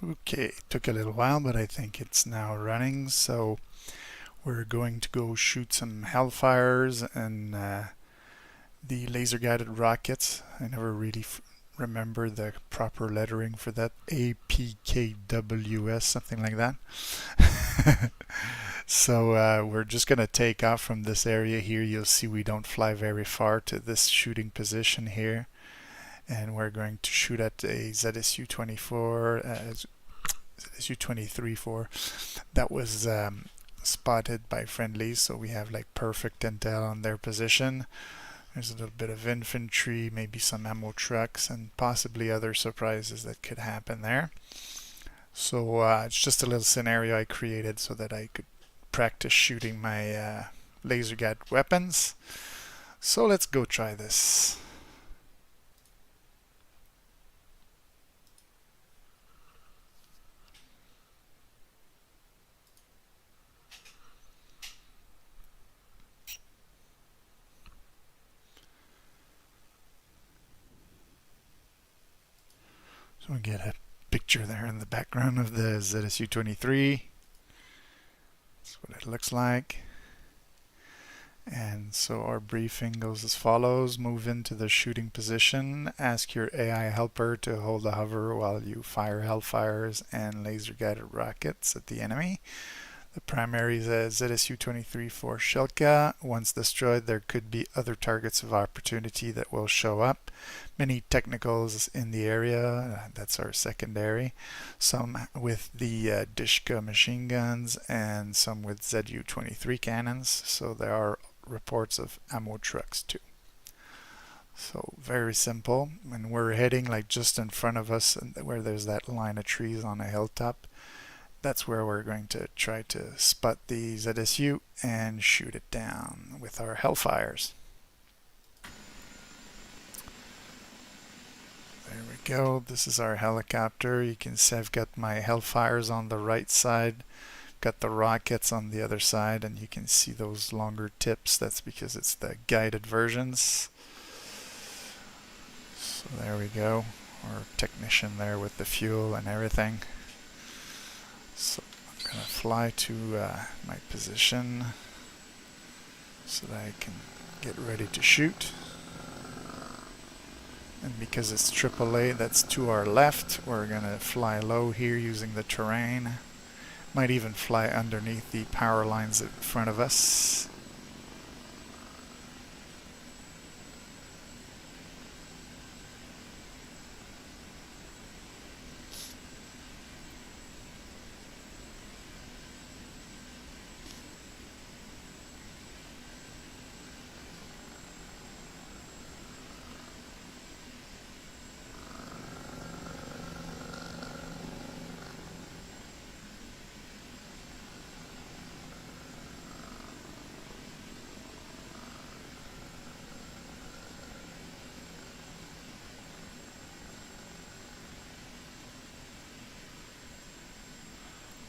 Okay, it took a little while, but I think it's now running. So we're going to go shoot some Hellfires and the laser-guided rockets. I never really remember the proper lettering for that. APKWS, something like that. So we're just going to take off from this area here. You'll see we don't fly very far to this shooting position here. And we're going to shoot at a ZSU-24, ZSU-23-4 that was spotted by friendlies, so we have like perfect intel on their position. There's a little bit of infantry, maybe some ammo trucks, and possibly other surprises that could happen there. So it's just a little scenario I created so that I could practice shooting my laser guide weapons. So let's go try this. So we get a picture there in the background of the ZSU-23. That's what it looks like. And so our briefing goes as follows. Move into the shooting position. Ask your AI helper to hold the hover while you fire Hellfires and laser-guided rockets at the enemy. The primary is a ZSU-23-4 Shilka. Once destroyed, there could be other targets of opportunity that will show up. Many technicals in the area, that's our secondary. Some with the Dishka machine guns and some with ZU-23 cannons. So there are reports of ammo trucks too. So very simple. And we're heading like just in front of us where there's that line of trees on a hilltop. That's where we're going to try to spot the ZSU and shoot it down with our Hellfires. There we go. This is our helicopter. You can see I've got my Hellfires on the right side, got the rockets on the other side, and you can see those longer tips. That's because it's the guided versions. So there we go. Our technician there with the fuel and everything. So I'm going to fly to my position so that I can get ready to shoot. And because it's AAA, that's to our left. We're going to fly low here using the terrain. Might even fly underneath the power lines in front of us.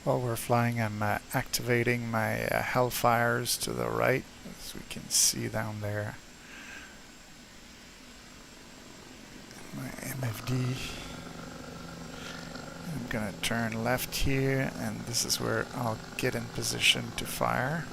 While we're flying, I'm activating my Hellfires to the right, as we can see down there. My MFD. I'm going to turn left here, and this is where I'll get in position to fire.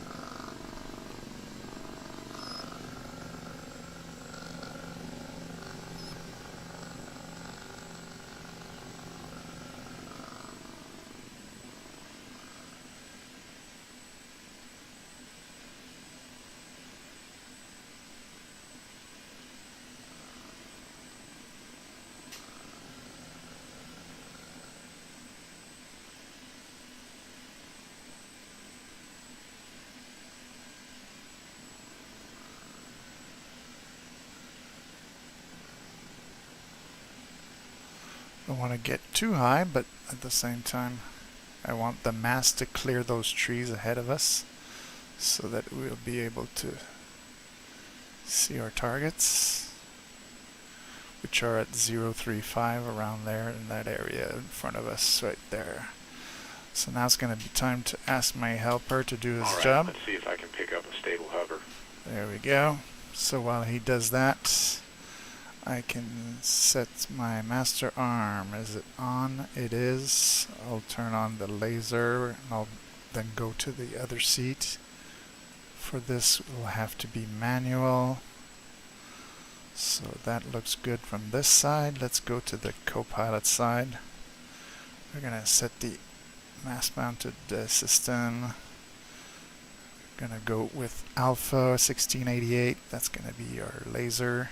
Don't want to get too high, but at the same time I want the mass to clear those trees ahead of us so that we'll be able to see our targets, which are at 035 around there in that area in front of us right there. So now it's going to be time to ask my helper to do his job. Let's see if I can pick up a stable hover. There we go. So while he does that, I can set my master arm. Is it on? It is. I'll turn on the laser and I'll then go to the other seat. For this, it will have to be manual. So that looks good from this side. Let's go to the co-pilot side. We're going to set the mass-mounted system. We're going to go with Alpha 1688. That's going to be our laser.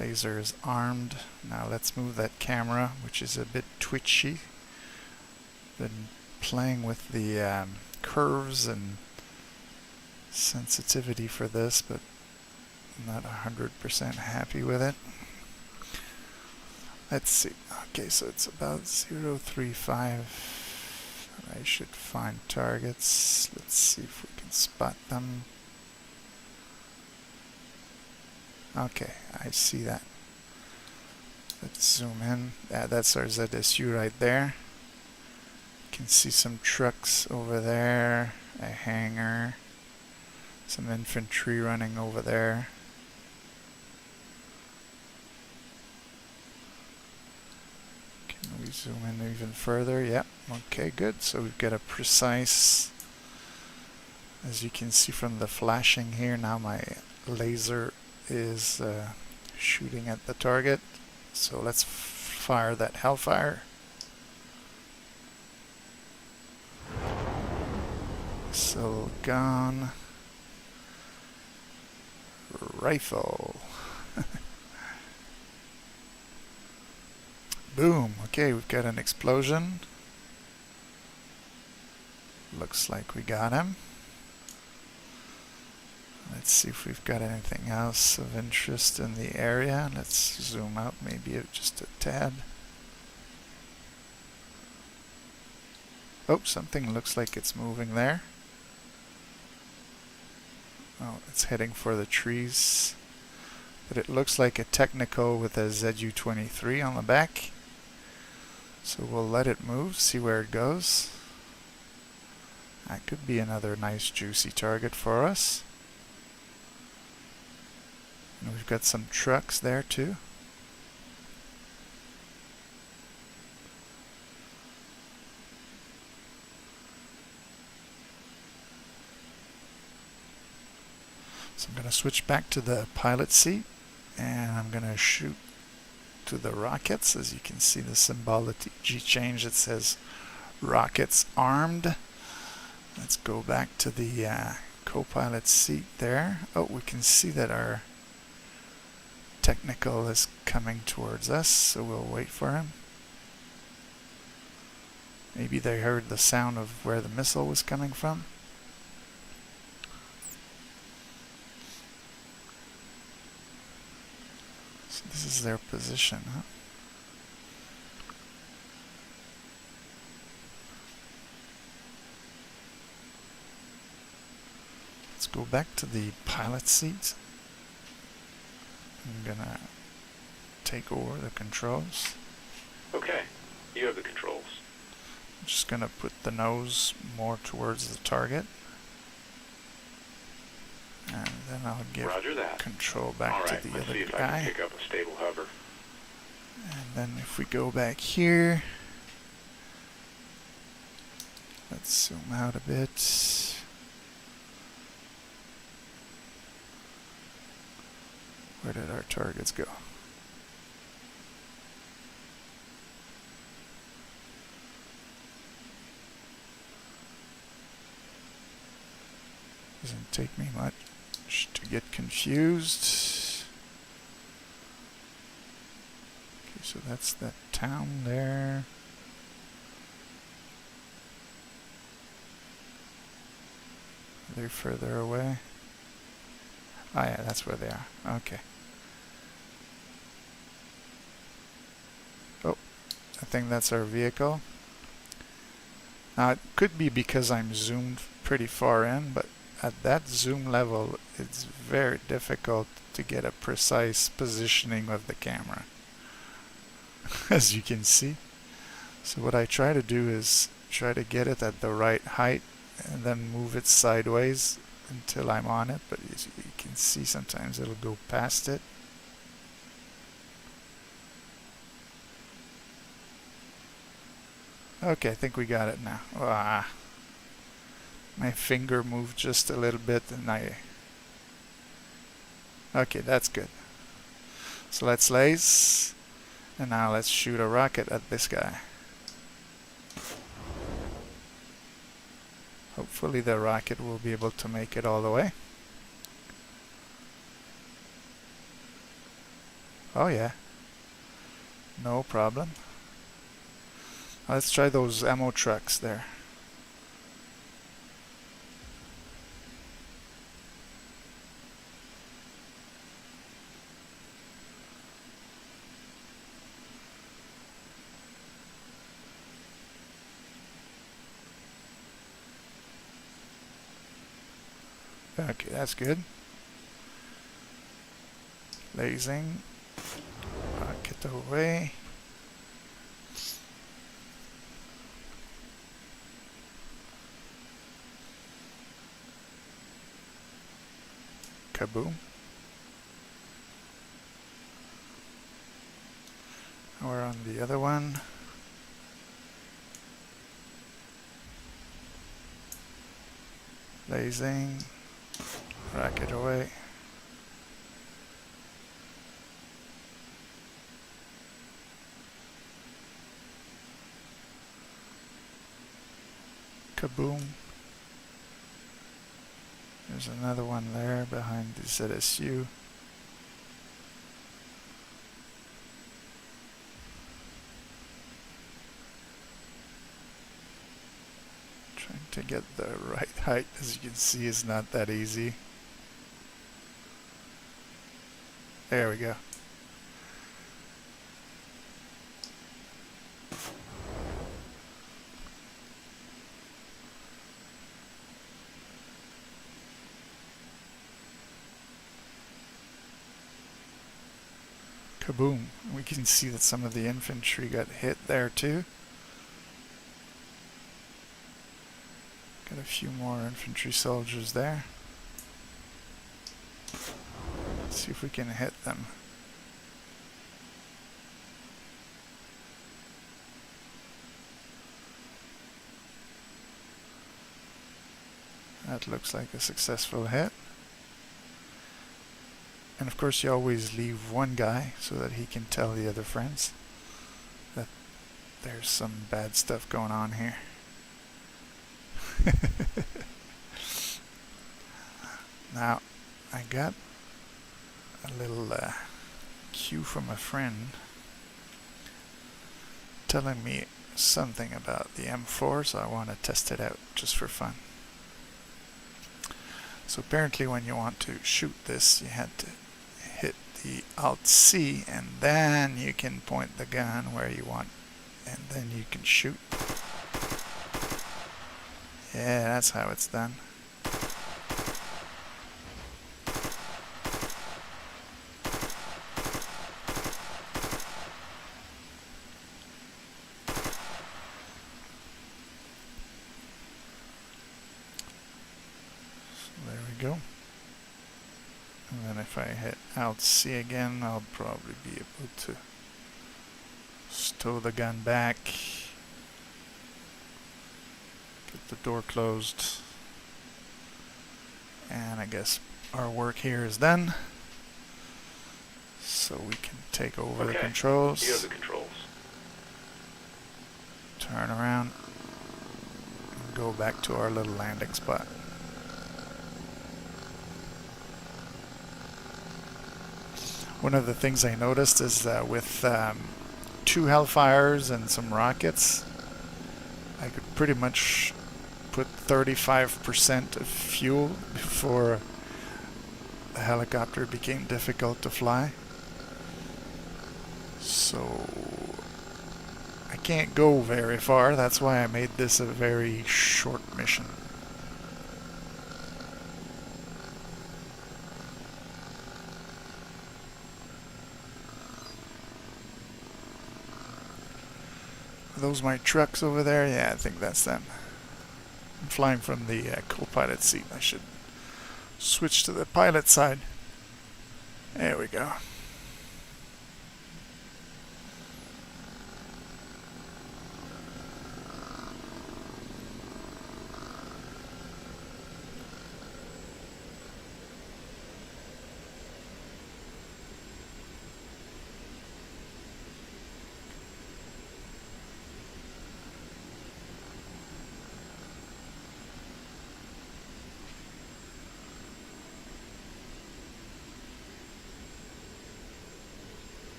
Laser is armed. Now let's move that camera, which is a bit twitchy. Been playing with the curves and sensitivity for this, but I'm not 100% happy with it. Let's see. Okay, so it's about 035. I should find targets. Let's see if we can spot them. Okay, I see that. Let's zoom in. Yeah, that's our ZSU right there. You can see some trucks over there, a hangar, some infantry running over there. Can we zoom in even further? Yep, okay, good. So we've got a precise, as you can see from the flashing here, now my laser is shooting at the target. So let's fire that Hellfire. Missile gone. Rifle. Boom. Okay, we've got an explosion. Looks like we got him. Let's see if we've got anything else of interest in the area. Let's zoom out maybe just a tad. Oh, something looks like it's moving there. Oh, it's heading for the trees. But it looks like a technical with a ZU-23 on the back. So we'll let it move, see where it goes. That could be another nice juicy target for us. And we've got some trucks there too. So I'm going to switch back to the pilot seat and I'm going to shoot to the rockets. As you can see, the symbology change. It says rockets armed. Let's go back to the co-pilot seat there. Oh, we can see that our technical is coming towards us, so we'll wait for him. Maybe they heard the sound of where the missile was coming from. So this is their position, huh? Let's go back to the pilot seat. I'm gonna take over the controls. Okay, you have the controls. I'm just gonna put the nose more towards the target. And then I'll give control back to the other if guy. I can pick up a stable hover. And then if we go back here, let's zoom out a bit. Where did our targets go? Doesn't take me much to get confused. Okay, so that's that town there. They're further away. Oh yeah, that's where they are. Okay. Oh, I think that's our vehicle. Now it could be because I'm zoomed pretty far in, but at that zoom level it's very difficult to get a precise positioning of the camera, as you can see. So what I try to do is try to get it at the right height and then move it sideways until I'm on it, but as you can see, sometimes it'll go past it. Okay, I think we got it now. Ah, my finger moved just a little bit and I... Okay, that's good. So let's laze. And now let's shoot a rocket at this guy. Hopefully the rocket will be able to make it all the way. Oh yeah. No problem. Let's try those ammo trucks there. Okay, that's good. Lasing. Rocket away. Kaboom. We're on the other one. Lasing. Rocket away. Kaboom. There's another one there behind the ZSU. Trying to get the right height, as you can see, is not that easy. There we go. Kaboom. We can see that some of the infantry got hit there too. Got a few more infantry soldiers there. Let's see if we can hit them. That looks like a successful hit. And of course you always leave one guy so that he can tell the other friends that there's some bad stuff going on here. Now, I got a little cue from a friend telling me something about the M4, so I want to test it out just for fun. So apparently when you want to shoot this, you had to hit the Alt-C and then you can point the gun where you want and then you can shoot. Yeah, that's how it's done. Go. And then if I hit Alt-C again, I'll probably be able to stow the gun back, get the door closed, and I guess our work here is done. So we can take over the controls. You have the controls. Turn around and go back to our little landing spot. One of the things I noticed is that with 2 Hellfires and some rockets, I could pretty much put 35% of fuel before the helicopter became difficult to fly. So I can't go very far, that's why I made this a very short mission. Are those my trucks over there? Yeah, I think that's them. I'm flying from the co-pilot seat. I should switch to the pilot side. There we go.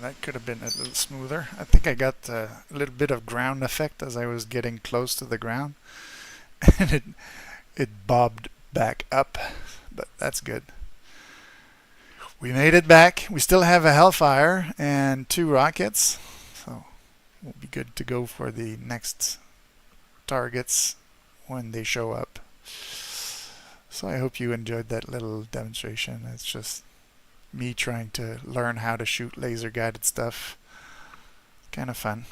that could have been a little smoother. I think I got a little bit of ground effect as I was getting close to the ground. And it bobbed back up, but that's good. We made it back. We still have a Hellfire and 2 rockets, so we'll be good to go for the next targets when they show up. So I hope you enjoyed that little demonstration. It's just me trying to learn how to shoot laser guided stuff. Kind of fun.